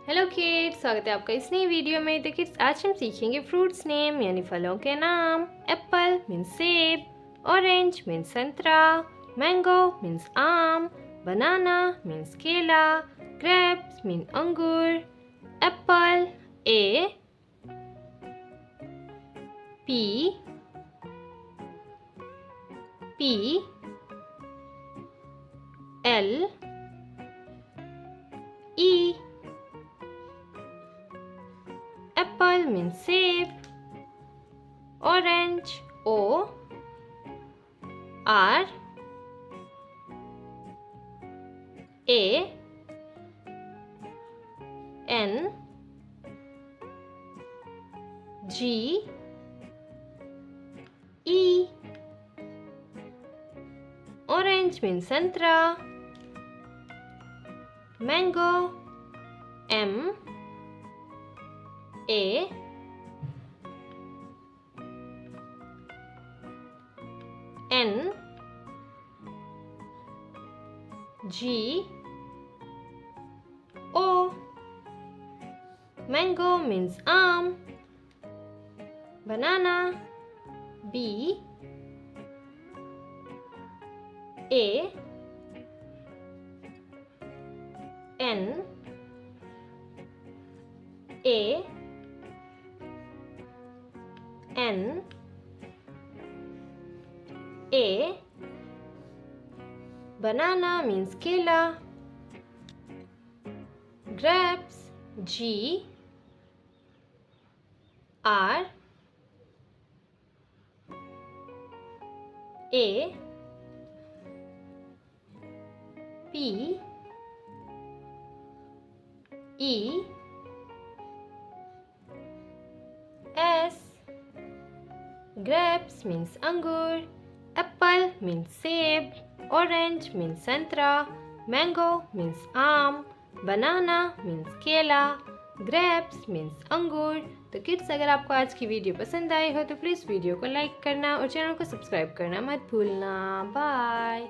Hello kids, स्वागत है आपका इस नई वीडियो में। तो किड्स, आज हम सीखेंगे फ्रूट्स नेम यानी फलों के नाम। एप्पल मीन्स सेब, ऑरेंज मीन्स संतरा, मैंगो मीन्स आम, बनाना मीन्स केला, ग्रेप्स मीन अंगूर। Apple A P P L E. Apple means सेब, orange O R A N G E। Orange means संतरा, mango M A N G O। Mango means आम, banana B A N A N A। Banana means केला, grapes G R A P E S। Grapes means अंगूर, apple means सेब, orange means संतरा, mango means आम, banana means केला, grapes means अंगूर। तो kids, अगर आपको आज की वीडियो पसंद आई हो तो प्लीज़ वीडियो को लाइक करना और चैनल को सब्सक्राइब करना मत भूलना। बाय।